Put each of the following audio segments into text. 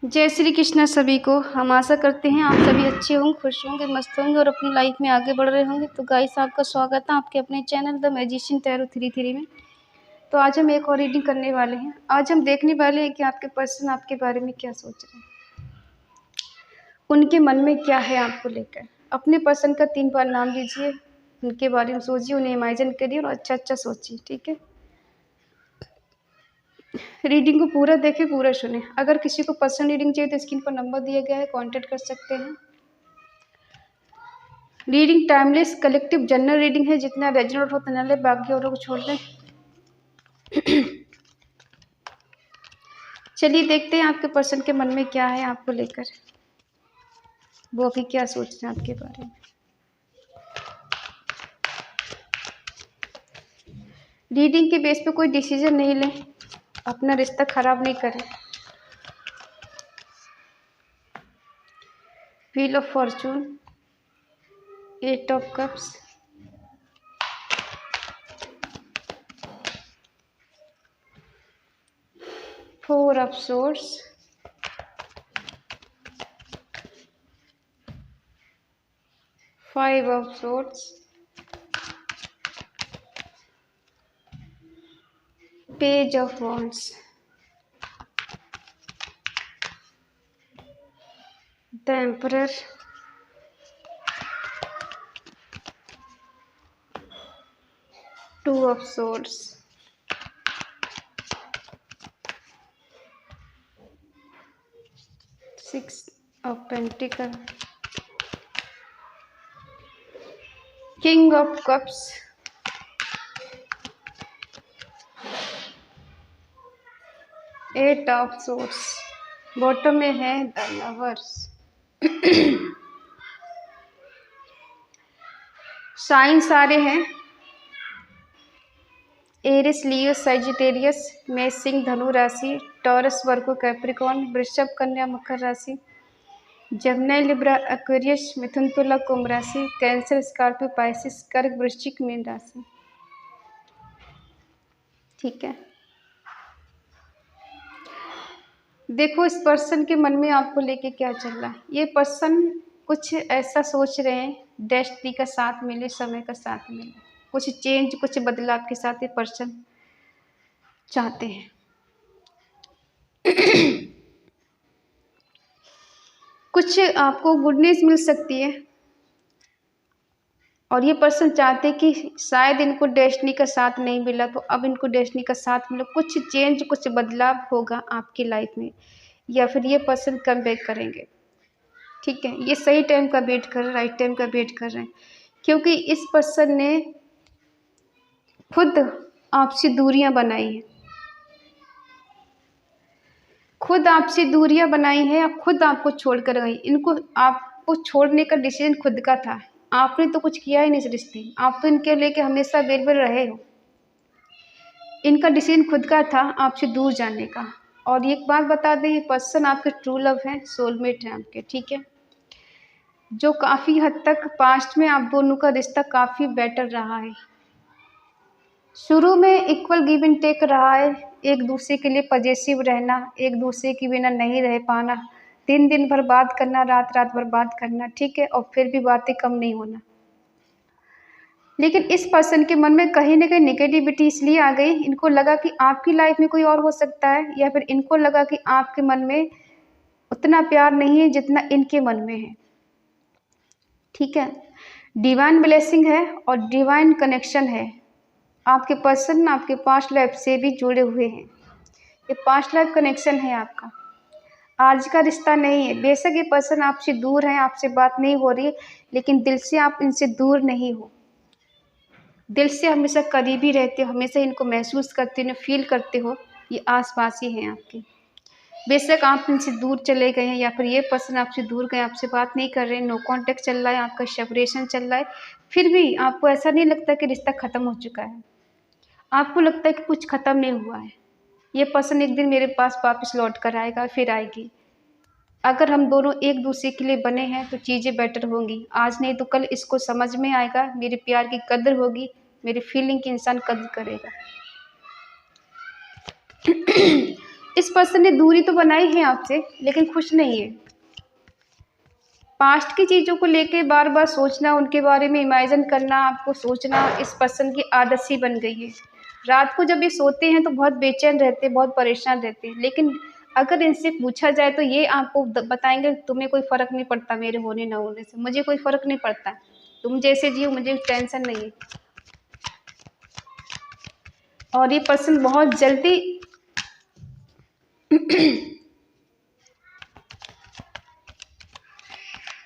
जय श्री कृष्णा सभी को। हम आशा करते हैं आप सभी अच्छे होंगे, खुश होंगे, मस्त होंगे और अपनी लाइफ में आगे बढ़ रहे होंगे। तो गाइस, आपका स्वागत है आपके अपने चैनल द मैजिशियन टैरो 33 में। तो आज हम एक और रीडिंग करने वाले हैं। आज हम देखने वाले हैं कि आपके पर्सन आपके बारे में क्या सोच रहे हैं, उनके मन में क्या है आपको लेकर। अपने पर्सन का 3 बार नाम लीजिए, उनके बारे में सोचिए, उन्हें इमेजिन करिए और अच्छा सोचिए। ठीक है, रीडिंग को पूरा देखें, पूरा सुने। अगर किसी को पर्सनल रीडिंग चाहिए तो स्क्रीन पर नंबर दिया गया है, कांटेक्ट कर सकते हैं। Reading timeless collective general reading है, जितना रेजोनेट हो उतना ले, बाकी औरों को छोड़ दें। चलिए देखते हैं आपके पर्सन के मन में क्या है आपको लेकर, वो अभी क्या सोच रहे हैं आपके बारे में। रीडिंग के बेस पे कोई डिसीजन नहीं लें, अपना रिश्ता खराब नहीं करें। Wheel of Fortune, 8 of cups, 4 of swords, 5 of swords, page of wands, the emperor, 2 of swords, 6 of pentacle, king of cups, 8 of swords. Bottom में है द लवर्स। साइन सारे हैं एरिस, लियो, सजिटेरियस, मेष, सिंह, धनु राशि, टॉरस, वर्गो, कैप्रिकॉर्न, वृषभ, कन्या, मकर राशि, जमनाई, लिब्रा, एक्वेरियस, मिथुन, तुला, कुंभ राशि, कैंसर, स्कॉर्पियो, पाइसिस, कर्क, वृश्चिक, मीन राशि। ठीक है, देखो इस पर्सन के मन में आपको लेके क्या चल रहा है। ये पर्सन कुछ ऐसा सोच रहे हैं, डेस्टिनी का साथ मिले, समय का साथ मिले, कुछ चेंज, कुछ बदलाव के साथ ये पर्सन चाहते हैं। कुछ आपको गुड न्यूज़ मिल सकती है और ये पर्सन चाहते हैं कि शायद इनको डेस्टिनी का साथ नहीं मिला तो अब इनको डेस्टिनी का साथ मिला, कुछ चेंज, कुछ बदलाव होगा आपकी लाइफ में, या फिर ये पर्सन कम बैक करेंगे। ठीक है, ये सही टाइम का वेट कर रहे हैं, राइट टाइम का वेट कर रहे हैं, क्योंकि इस पर्सन ने खुद आपसे दूरियां बनाई हैं, खुद आपसे दूरियां बनाई हैं, या खुद आपको छोड़कर गई। इनको आपको छोड़ने का डिसीजन खुद का था, आपने तो कुछ किया ही नहीं इस रिश्ते, आप तो इनके लेके हमेशा अवेलेबल रहे हो। इनका डिसीजन खुद का था आपसे दूर जाने का। और एक बात बता दें, ये पर्सन आपके ट्रू लव है, सोलमेट है आपके। ठीक है, जो काफ़ी हद तक पास्ट में आप दोनों का रिश्ता काफ़ी बेटर रहा है। शुरू में इक्वल गिव एंड टेक रहा है, एक दूसरे के लिए पजेसिव रहना, एक दूसरे के बिना नहीं रह पाना, दिन दिन भर बात करना, रात रात भर बात करना। ठीक है, और फिर भी बातें कम नहीं होना। लेकिन इस पर्सन के मन में कहीं ना कहीं नेगेटिविटी इसलिए आ गई, इनको लगा कि आपकी लाइफ में कोई और हो सकता है, या फिर इनको लगा कि आपके मन में उतना प्यार नहीं है जितना इनके मन में है। ठीक है, डिवाइन ब्लेसिंग है और डिवाइन कनेक्शन है। आपके पर्सन आपके पास्ट लाइफ से भी जुड़े हुए हैं, ये पास्ट लाइफ कनेक्शन है आपका, आज का रिश्ता नहीं है। बेशक ये पर्सन आपसे दूर है, आपसे बात नहीं हो रही, लेकिन दिल से आप इनसे दूर नहीं हो, दिल से हमेशा करीबी रहते हो, हमेशा इनको महसूस करते हो, फील करते हो, ये आस पास ही हैं आपके। बेशक आप इनसे दूर चले गए हैं, या फिर ये पर्सन आपसे दूर गए, आपसे बात नहीं कर रहे हैं, नो कांटेक्ट चल रहा है, आपका सेपरेशन चल रहा है, फिर भी आपको ऐसा नहीं लगता कि रिश्ता ख़त्म हो चुका है। आपको लगता है कि कुछ ख़त्म नहीं हुआ है, ये पर्सन एक दिन मेरे पास वापस लौट कर आएगा, फिर आएगी। अगर हम दोनों एक दूसरे के लिए बने हैं तो चीज़ें बेटर होंगी, आज नहीं तो कल इसको समझ में आएगा, मेरे प्यार की कदर होगी, मेरी फीलिंग की इंसान कदर करेगा। इस पर्सन ने दूरी तो बनाई है आपसे, लेकिन खुश नहीं है। पास्ट की चीज़ों को लेके बार बार सोचना, उनके बारे में इमेजिन करना, आपको सोचना इस पर्सन की आदत सी बन गई है। रात को जब ये सोते हैं तो बहुत बेचैन रहते हैं, बहुत परेशान रहते हैं, लेकिन अगर इनसे पूछा जाए तो ये आपको बताएंगे तुम्हें कोई फ़र्क नहीं पड़ता मेरे होने ना होने से, मुझे कोई फ़र्क नहीं पड़ता, तुम जैसे जियो मुझे टेंशन नहीं है। और ये पर्सन बहुत जल्दी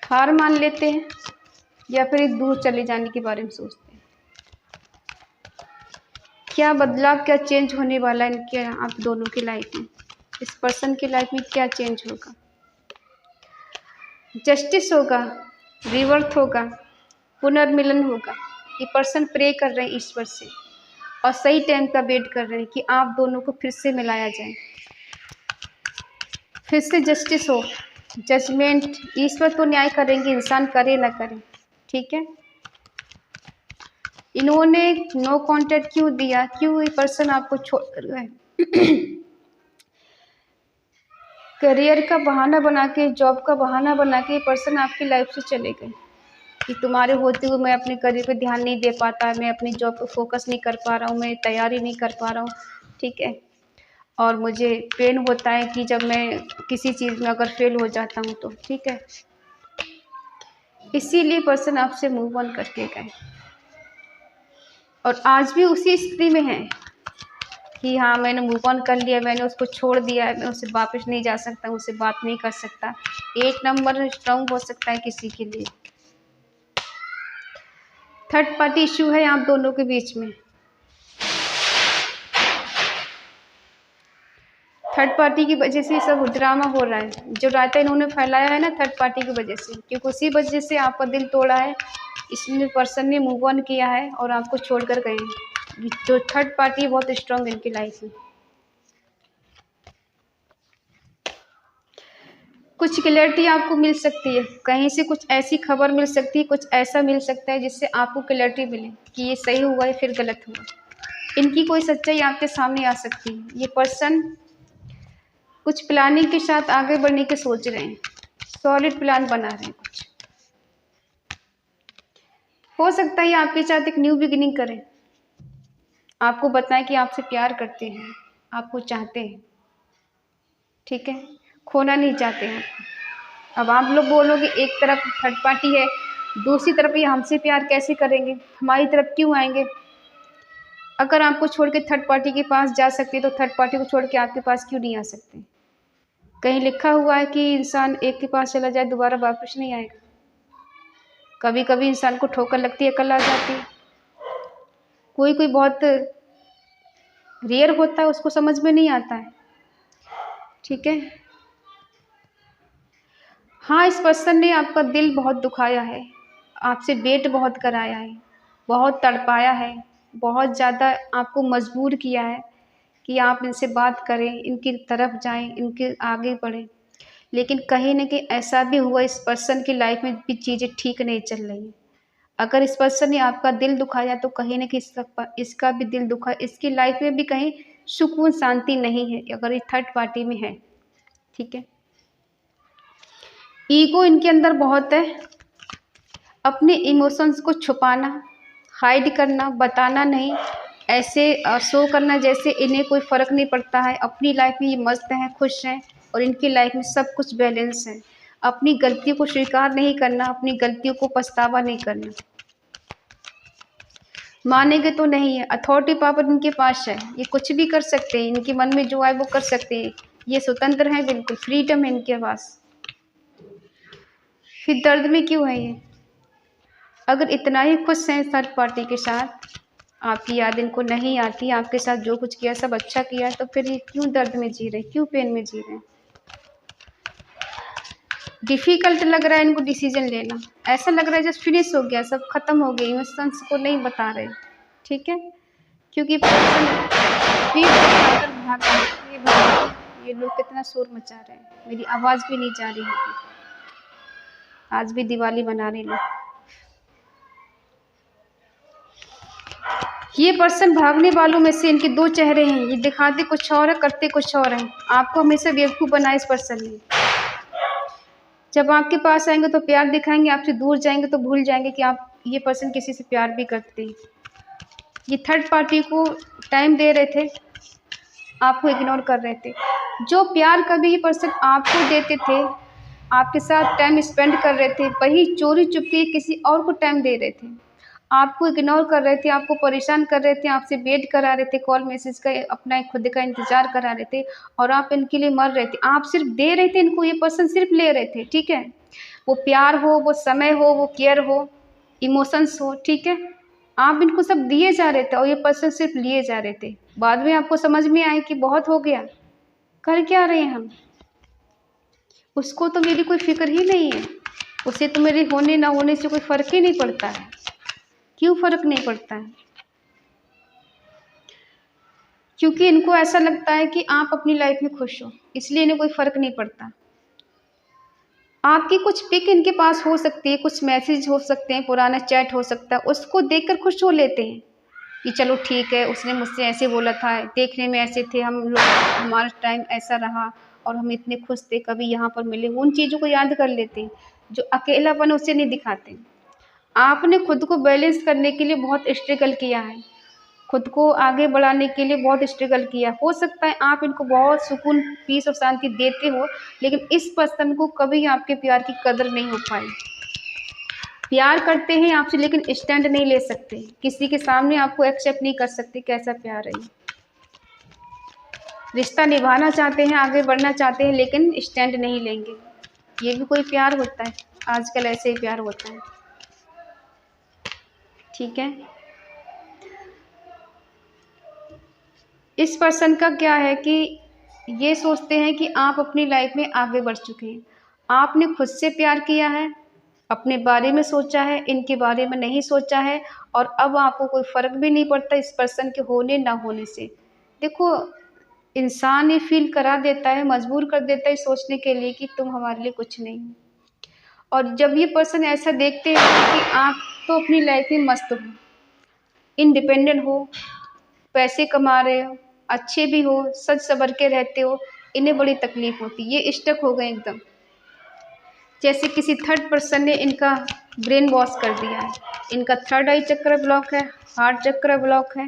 हार मान लेते हैं या फिर एक दूर चले जाने के बारे में सोचते हैं। क्या बदलाव, क्या चेंज होने वाला है इनके आप दोनों की लाइफ में? इस पर्सन की लाइफ में क्या चेंज होगा? जस्टिस होगा, रिवर्थ होगा, पुनर्मिलन होगा। ये पर्सन प्रे कर रहे हैं ईश्वर से और सही टाइम का वेट कर रहे हैं कि आप दोनों को फिर से मिलाया जाए, फिर से जस्टिस हो, जजमेंट। ईश्वर तो न्याय करेंगे, इंसान करे ना करे, ठीक है। इन्होंने नो कांटेक्ट क्यों दिया, क्यों ये पर्सन आपको छोड़ कर गए? करियर का बहाना बना के, जॉब का बहाना बना के ये पर्सन आपकी लाइफ से चले गए कि तुम्हारे होते हुए मैं अपने करियर पे ध्यान नहीं दे पाता, मैं अपनी जॉब पे फोकस नहीं कर पा रहा हूँ, मैं तैयारी नहीं कर पा रहा हूँ, ठीक है। और मुझे पेन होता है कि जब मैं किसी चीज़ में अगर फेल हो जाता हूँ तो, ठीक है। इसीलिए पर्सन आपसे मूव ऑन करके गए और आज भी उसी स्थिति में है कि हाँ मैंने मूव ऑन कर लिया, मैंने उसको छोड़ दिया, मैं उससे वापस नहीं जा सकता, उससे बात नहीं कर सकता। एक नंबर स्ट्रांग हो सकता है किसी के लिए। थर्ड पार्टी इश्यू है आप दोनों के बीच में। थर्ड पार्टी की वजह से सब ड्रामा हो रहा है, जो रायता इन्होंने फैलाया है ना थर्ड पार्टी की वजह से, क्योंकि उसी वजह से आपका दिल तोड़ा है, इसने पर्सन ने मूव ऑन किया है और आपको छोड़कर गए हैं। जो थर्ड पार्टी है बहुत स्ट्रांग इनकी लाइफ में। कुछ क्लैरिटी आपको मिल सकती है, कहीं से कुछ ऐसी खबर मिल सकती है, कुछ ऐसा मिल सकता है जिससे आपको क्लैरिटी मिले कि ये सही हुआ या फिर गलत हुआ। इनकी कोई सच्चाई आपके सामने आ सकती है। ये पर्सन कुछ प्लानिंग के साथ आगे बढ़ने की सोच रहे हैं, सॉलिड प्लान बना रहे हैं कुछ। हो सकता है आपके साथ एक न्यू बिगिनिंग करें, आपको बताएं कि आपसे प्यार करते हैं, आपको चाहते हैं, ठीक है, खोना नहीं चाहते हैं। अब आप लोग बोलोगे एक तरफ थर्ड पार्टी है, दूसरी तरफ ये हमसे प्यार कैसे करेंगे, हमारी तरफ क्यों आएंगे? अगर आपको छोड़ के थर्ड पार्टी के पास जा सकते तो थर्ड पार्टी को छोड़ के आपके पास क्यों नहीं आ सकते? कहीं लिखा हुआ है कि इंसान एक के पास चला जाए दोबारा वापस नहीं आएगा? कभी कभी इंसान को ठोकर लगती है, अकल आ जाती है। कोई कोई बहुत रेयर होता है, उसको समझ में नहीं आता है, ठीक है। हाँ, इस पर्सन ने आपका दिल बहुत दुखाया है, आपसे वेट बहुत कराया है, बहुत तड़पाया है, बहुत ज़्यादा आपको मजबूर किया है कि आप इनसे बात करें, इनकी तरफ जाएं, इनके आगे बढ़ें। लेकिन कहीं न कहीं ऐसा भी हुआ इस पर्सन की लाइफ में भी चीज़ें ठीक नहीं चल रही। अगर इस पर्सन ने आपका दिल दुखाया तो कहीं न कहीं इसका भी दिल दुखा, इसकी लाइफ में भी कहीं सुकून शांति नहीं है अगर ये थर्ड पार्टी में है, ठीक है। ईगो इनके अंदर बहुत है, अपने इमोशंस को छुपाना, हाइड करना, बताना नहीं, ऐसे शो करना जैसे इन्हें कोई फ़र्क नहीं पड़ता है। अपनी लाइफ में ये मस्त हैं, खुश हैं और इनकी लाइफ में सब कुछ बैलेंस है। अपनी गलतियों को स्वीकार नहीं करना, अपनी गलतियों को पछतावा नहीं करना। मानेंगे तो नहीं है, अथॉरिटी पावर इनके पास है, ये कुछ भी कर सकते हैं, इनके मन में जो आए वो कर सकते हैं, ये स्वतंत्र हैं, बिल्कुल फ्रीडम है इनके पास। फिर दर्द में क्यों है ये? अगर इतना ही खुश हैं थर्ड पार्टी के साथ, आपकी याद इनको नहीं आती, आपके साथ जो कुछ किया सब अच्छा किया, तो फिर ये क्यों दर्द में जी रहे, क्यों पेन में जी रहे? डिफ़िकल्ट लग रहा है इनको डिसीजन लेना, ऐसा लग रहा है जस्ट फिनिश हो गया, सब खत्म हो गया, इमोशंस को नहीं बता रहे, ठीक है। क्योंकि पर्सन पीठ दिखाकर भाग गए। ये भगवान, ये लोग कितना शोर मचा रहे हैं, मेरी आवाज़ भी नहीं जा रही है। आज भी दिवाली मना रहे लोग। ये पर्सन भागने वालों में से इनके दो चेहरे हैं, ये दिखाते कुछ और है, करते कुछ और हैं। आपको हमेशा बेवकूफ़ बनाया इस पर्सन ने। जब आपके पास आएंगे तो प्यार दिखाएंगे, आपसे दूर जाएंगे तो भूल जाएंगे कि आप ये पर्सन किसी से प्यार भी करते हैं। ये थर्ड पार्टी को टाइम दे रहे थे, आपको इग्नोर कर रहे थे। जो प्यार कभी ये पर्सन आपको देते थे, आपके साथ टाइम स्पेंड कर रहे थे, वही चोरी चुपके किसी और को टाइम दे रहे थे। आपको इग्नोर कर रहे थे, आपको परेशान कर रहे थे, आपसे वेट करा रहे थे, कॉल मैसेज का अपना खुद का इंतज़ार करा रहे थे और आप इनके लिए मर रहे थे। आप सिर्फ दे रहे थे इनको, ये पर्सन सिर्फ ले रहे थे, ठीक है। वो प्यार हो, वो समय हो, वो केयर हो, इमोशंस हो, ठीक है। आप इनको सब दिए जा रहे थे और ये पर्सन सिर्फ लिए जा रहे थे। बाद में आपको समझ में आए कि बहुत हो गया, कर क्या रहे हैं हम। उसको तो मेरी कोई फिक्र ही नहीं है, उसे तो मेरे होने ना होने से कोई फ़र्क ही नहीं पड़ता है। क्यों फ़र्क नहीं पड़ता है? क्योंकि इनको ऐसा लगता है कि आप अपनी लाइफ में खुश हो, इसलिए इन्हें कोई फ़र्क नहीं पड़ता। आपकी कुछ पिक इनके पास हो सकती है, कुछ मैसेज हो सकते हैं, पुराना चैट हो सकता है, उसको देखकर खुश हो लेते हैं कि चलो ठीक है, उसने मुझसे ऐसे बोला था, देखने में ऐसे थे हम लोग, हमारा टाइम ऐसा रहा और हम इतने खुश थे, कभी यहाँ पर मिले। उन चीज़ों को याद कर लेते हैं, जो अकेलापन उसे नहीं दिखाते। आपने खुद को बैलेंस करने के लिए बहुत स्ट्रगल किया है, खुद को आगे बढ़ाने के लिए बहुत स्ट्रगल किया। हो सकता है आप इनको बहुत सुकून, पीस और शांति देते हो, लेकिन इस पर्सन को कभी आपके प्यार की कदर नहीं हो पाई। प्यार करते हैं आपसे, लेकिन स्टैंड नहीं ले सकते, किसी के सामने आपको एक्सेप्ट नहीं कर सकते कैसा प्यार है। रिश्ता निभाना चाहते हैं, आगे बढ़ना चाहते हैं, लेकिन स्टैंड नहीं लेंगे। ये भी कोई प्यार होता है? आजकल ऐसे ही प्यार होता है, ठीक है। इस पर्सन का क्या है कि ये सोचते हैं कि आप अपनी लाइफ में आगे बढ़ चुके हैं, आपने खुद से प्यार किया है, अपने बारे में सोचा है, इनके बारे में नहीं सोचा है, और अब आपको कोई फ़र्क भी नहीं पड़ता इस पर्सन के होने ना होने से। देखो, इंसान ये फील करा देता है, मजबूर कर देता है सोचने के लिए कि तुम हमारे लिए कुछ नहीं हो। और जब ये पर्सन ऐसा देखते हैं कि आप तो अपनी लाइफ में मस्त हो, इंडिपेंडेंट हो, पैसे कमा रहे हो, अच्छे भी हो, सज संवर के रहते हो, इन्हें बड़ी तकलीफ होती है। ये स्टक हो गए एकदम, जैसे किसी थर्ड पर्सन ने इनका ब्रेन वॉश कर दिया है। इनका थर्ड आई चक्र ब्लॉक है, हार्ट चक्र ब्लॉक है,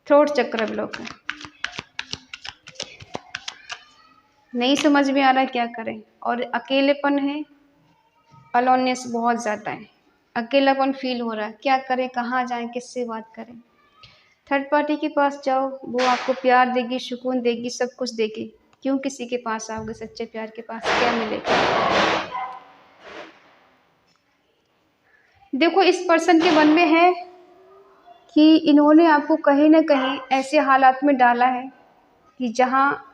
थ्रोट चक्र ब्लॉक है। नहीं समझ में आ रहा है क्या करें, और अकेलेपन है, अलोननेस बहुत ज़्यादा है, अकेलापन फील हो रहा है। क्या करें, कहाँ जाएं, किससे बात करें। थर्ड पार्टी के पास जाओ, वो आपको प्यार देगी, सुकून देगी, सब कुछ देगी। क्यों किसी के पास आओगे? सच्चे प्यार के पास क्या मिलेगा? देखो, इस पर्सन के मन में है कि इन्होंने आपको कहीं ना कहीं ऐसे हालात में डाला है कि जहाँ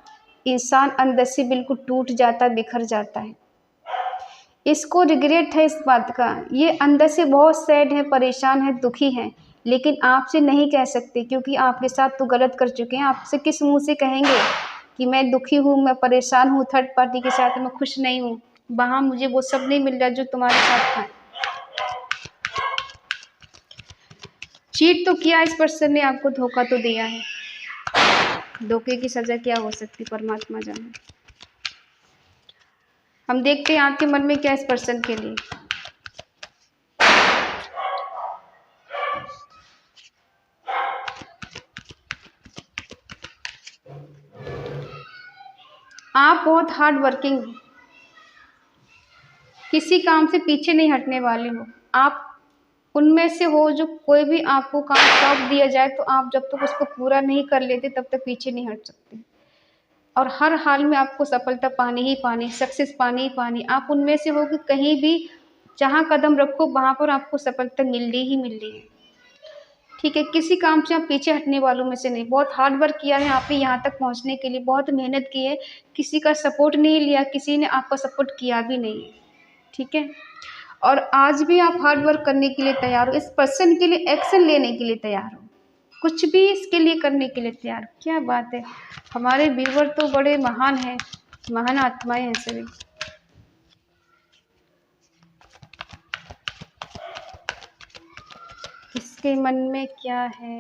इंसान अंदर से बिल्कुल टूट जाता, बिखर जाता है। इसको रिग्रेट है इस बात का, ये अंदर से बहुत सैड है, परेशान है, दुखी है, लेकिन आपसे नहीं कह सकते क्योंकि आपके साथ तो गलत कर चुके हैं। आपसे किस मुंह से कहेंगे कि मैं दुखी हूँ, मैं परेशान हूँ, थर्ड पार्टी के साथ मैं खुश नहीं हूँ, वहाँ मुझे वो सब नहीं मिल रहा जो तुम्हारे साथ था। चीट तो किया इस पर्सन ने, आपको धोखा तो दिया है। धोखे की सज़ा क्या हो सकती, परमात्मा जाने। हम देखते हैं आपके मन में क्या इस पर्सन के लिए। आप बहुत हार्ड वर्किंग हो, किसी काम से पीछे नहीं हटने वाले हो। आप उनमें से हो जो कोई भी आपको काम सौंप दिया जाए तो आप जब तक उसको पूरा नहीं कर लेते तब तक पीछे नहीं हट सकते, और हर हाल में आपको सफलता पानी ही पानी, सक्सेस पानी ही पानी। आप उनमें से हो कि कहीं भी जहाँ कदम रखो वहाँ पर आपको सफलता मिलनी ही मिलनी है, ठीक है। किसी काम से आप पीछे हटने वालों में से नहीं। बहुत हार्ड वर्क किया है आपने यहाँ तक पहुँचने के लिए, बहुत मेहनत की है, किसी का सपोर्ट नहीं लिया, किसी ने आपका सपोर्ट किया भी नहीं है, ठीक है। और आज भी आप हार्ड वर्क करने के लिए तैयार हो, इस पर्सन के लिए एक्शन लेने के लिए तैयार हो, कुछ भी इसके लिए करने के लिए तैयार हो। क्या बात है, हमारे व्यूवर तो बड़े महान हैं, महान आत्माएं हैं सभी। आपके मन में क्या है?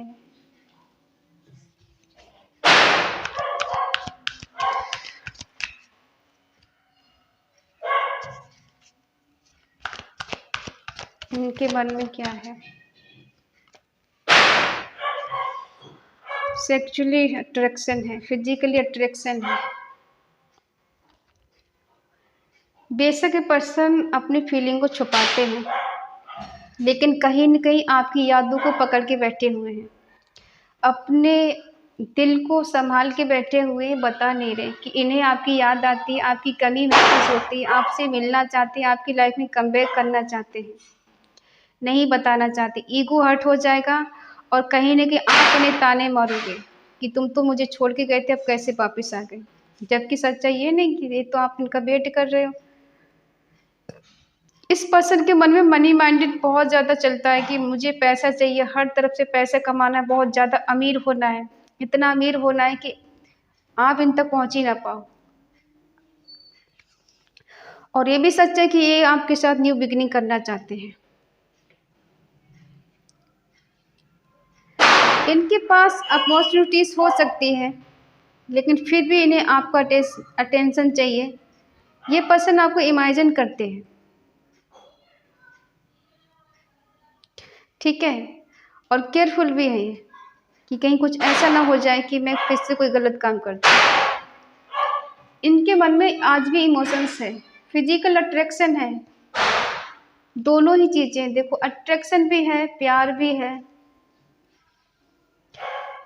इनके मन में क्या है? सेक्सुअली अट्रैक्शन है, फिजिकली अट्रैक्शन है। बेशक ये पर्सन अपनी फीलिंग को छुपाते हैं, लेकिन कहीं न कहीं आपकी यादों को पकड़ के बैठे हुए हैं। अपने दिल को संभाल के बैठे हुए बता नहीं रहे कि इन्हें आपकी याद आती है, आपकी कमी महसूस होती है, आपसे मिलना चाहते हैं, आपकी लाइफ में कमबैक करना चाहते हैं। नहीं बताना चाहते, ईगो हर्ट हो जाएगा और कहीं न कहीं आप उन्हें ताने मारोगे कि तुम तो मुझे छोड़ के गए थे, अब कैसे वापस आ गए? जबकि सच्चाई ये नहीं कि ये तो आप इनका वेट कर रहे हो। इस पर्सन के मन में मनी माइंडेड बहुत ज़्यादा चलता है कि मुझे पैसा चाहिए, हर तरफ से पैसा कमाना है, बहुत ज़्यादा अमीर होना है, इतना अमीर होना है कि आप इन तक पहुँच ही ना पाओ। और ये भी सच है कि ये आपके साथ न्यू बिगिनिंग करना चाहते हैं। इनके पास अपॉर्चुनिटीज़ हो सकती है, लेकिन फिर भी इन्हें आपका अटेंशन चाहिए। ये पर्सन आपको इमेजिन करते हैं, ठीक है? और केयरफुल भी है ये कि कहीं कुछ ऐसा ना हो जाए कि मैं फिर से कोई गलत काम कर दूँ। इनके मन में आज भी इमोशंस है, फिजिकल अट्रैक्शन है, दोनों ही चीज़ें। देखो, अट्रैक्शन भी है, प्यार भी है,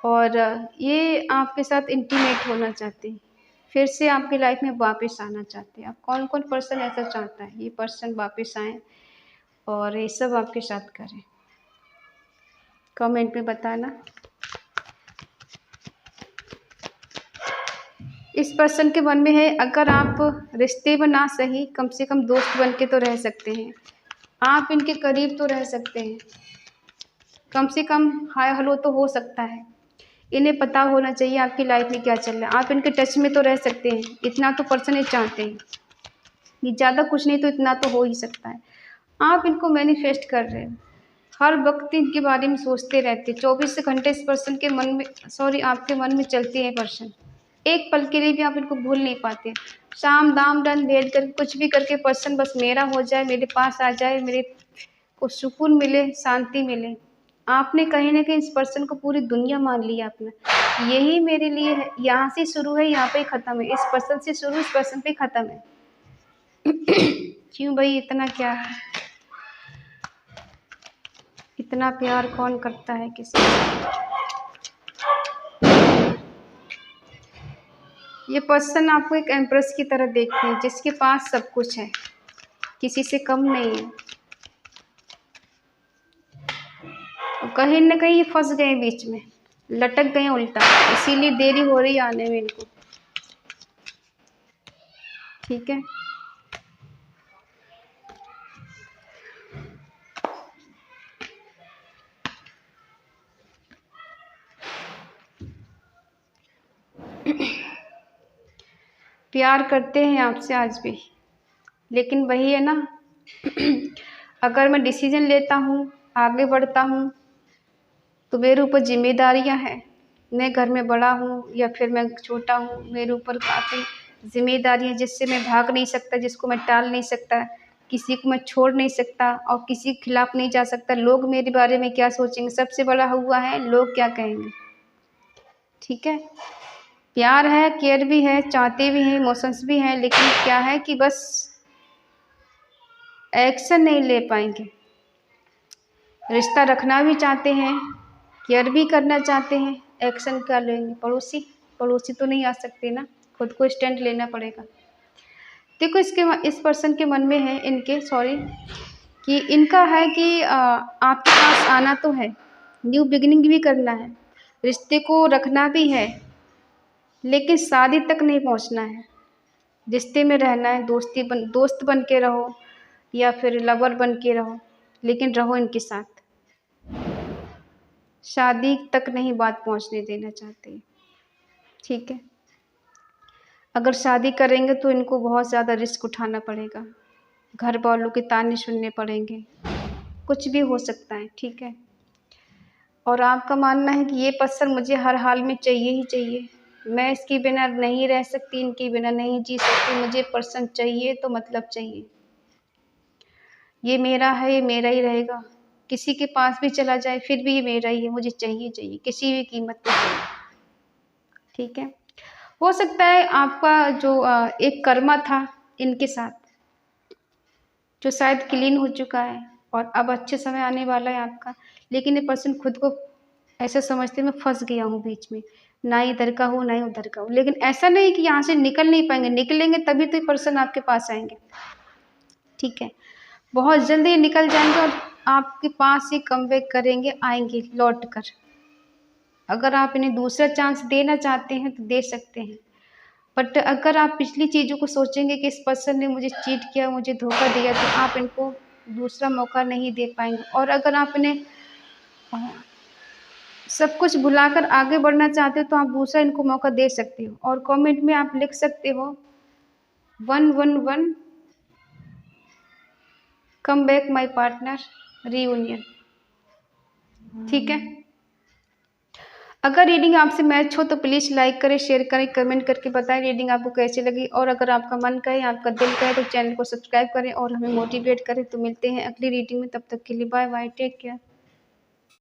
और ये आपके साथ इंटीमेट होना चाहते हैं, फिर से आपकी लाइफ में वापस आना चाहते हैं। अब कौन कौन पर्सन ऐसा चाहता है ये पर्सन वापस आए और ये सब आपके साथ करें? कमेंट में बताना। इस पर्सन के मन में है, अगर आप रिश्ते में ना सही, कम से कम दोस्त बन के तो रह सकते हैं, आप इनके करीब तो रह सकते हैं, कम से कम हाय हेलो तो हो सकता है। इन्हें पता होना चाहिए आपकी लाइफ में क्या चल रहा है, आप इनके टच में तो रह सकते हैं, इतना तो पर्सन ये चाहते हैं। ये ज़्यादा कुछ नहीं तो इतना तो हो ही सकता है। आप इनको मैनिफेस्ट कर रहे हो, हर वक्त इनके बारे में सोचते रहते, 24 घंटे इस पर्सन के मन में, सॉरी, आपके मन में चलते हैं पर्सन। एक पल के लिए भी आप इनको भूल नहीं पाते। शाम दाम दंड भेद कर कुछ भी करके पर्सन बस मेरा हो जाए, मेरे पास आ जाए, मेरे को सुकून मिले, शांति मिले। आपने कहीं न कहीं इस पर्सन को पूरी दुनिया मान लिया अपना, यही मेरे लिए है, यहाँ से शुरू है, यहाँ पे ख़त्म है, इस पर्सन से शुरू, इस पर्सन पे ख़त्म है। क्यों भाई, इतना क्या है? इतना प्यार कौन करता है किसी से? ये पर्सन आपको एक एम्प्रेस की तरह देखते हैं, जिसके पास सब कुछ है, किसी से कम नहीं है। और कहीं न कहीं ये फँस गए बीच में, लटक गए उल्टा, इसीलिए देरी हो रही आने में इनको, ठीक है? प्यार करते हैं आपसे आज भी, लेकिन वही है ना, अगर मैं डिसीजन लेता हूँ, आगे बढ़ता हूँ, तो मेरे ऊपर ज़िम्मेदारियाँ हैं। मैं घर में बड़ा हूँ या फिर मैं छोटा हूँ, मेरे ऊपर काफ़ी ज़िम्मेदारियाँ, जिससे मैं भाग नहीं सकता, जिसको मैं टाल नहीं सकता, किसी को मैं छोड़ नहीं सकता और किसी के खिलाफ नहीं जा सकता। लोग मेरे बारे में क्या सोचेंगे, सबसे बड़ा हुआ है लोग क्या कहेंगे, ठीक है? प्यार है, केयर भी है, चाहते भी हैं, इमोशंस भी हैं, लेकिन क्या है कि बस एक्शन नहीं ले पाएंगे। रिश्ता रखना भी चाहते हैं, केयर भी करना चाहते हैं, एक्शन क्या लेंगे? पड़ोसी, पड़ोसी तो नहीं आ सकते ना, खुद को स्टैंड लेना पड़ेगा। देखो, इस पर्सन के मन में है, इनके, सॉरी, कि इनका है कि आपके पास आना तो है, न्यू बिगिनिंग भी करना है, रिश्ते को रखना भी है, लेकिन शादी तक नहीं पहुंचना है। रिश्ते में रहना है, दोस्त बन के रहो या फिर लवर बन के रहो, लेकिन रहो इनके साथ। शादी तक नहीं बात पहुंचने देना चाहते, ठीक है? अगर शादी करेंगे तो इनको बहुत ज़्यादा रिस्क उठाना पड़ेगा, घर वालों के ताने सुनने पड़ेंगे, कुछ भी हो सकता है, ठीक है? और आपका मानना है कि ये पर्सन मुझे हर हाल में चाहिए ही चाहिए, मैं इसके बिना नहीं रह सकती, इनके बिना नहीं जी सकती, मुझे पर्सन चाहिए तो मतलब चाहिए, ये मेरा है, ये मेरा ही रहेगा, किसी के पास भी चला जाए फिर भी ये मेरा ही है, मुझे चाहिए चाहिए, किसी भी कीमत पे चाहिए। ठीक है, हो सकता है आपका जो एक कर्मा था इनके साथ, जो शायद क्लीन हो चुका है और अब अच्छे समय आने वाला है आपका, लेकिन ये पर्सन खुद को ऐसा समझते मैं फंस गया हूँ बीच में, ना इधर का हूँ ना ही उधर का हूँ। लेकिन ऐसा नहीं कि यहाँ से निकल नहीं पाएंगे, निकलेंगे तभी तो ये पर्सन आपके पास आएंगे। ठीक है, बहुत जल्दी निकल जाएंगे और आपके पास ही कम बैक करेंगे, आएंगे लौट कर। अगर आप इन्हें दूसरा चांस देना चाहते हैं तो दे सकते हैं, बट अगर आप पिछली चीज़ों को सोचेंगे कि इस पर्सन ने मुझे चीट किया, मुझे धोखा दिया, तो आप इनको दूसरा मौका नहीं दे पाएंगे। और अगर आप इन्हें सब कुछ भुलाकर आगे बढ़ना चाहते हो तो आप दूसरा इनको मौका दे सकते हो। और कमेंट में आप लिख सकते हो 111 come back my partner reunion. ठीक है, अगर रीडिंग आपसे मैच हो तो प्लीज़ लाइक करें, शेयर करें, कमेंट करके बताएं रीडिंग आपको कैसी लगी। और अगर आपका मन कहे, आपका दिल कहे तो चैनल को सब्सक्राइब करें और हमें मोटिवेट करें। तो मिलते हैं अगली रीडिंग में, तब तक के लिए बाय बाय, टेक केयर।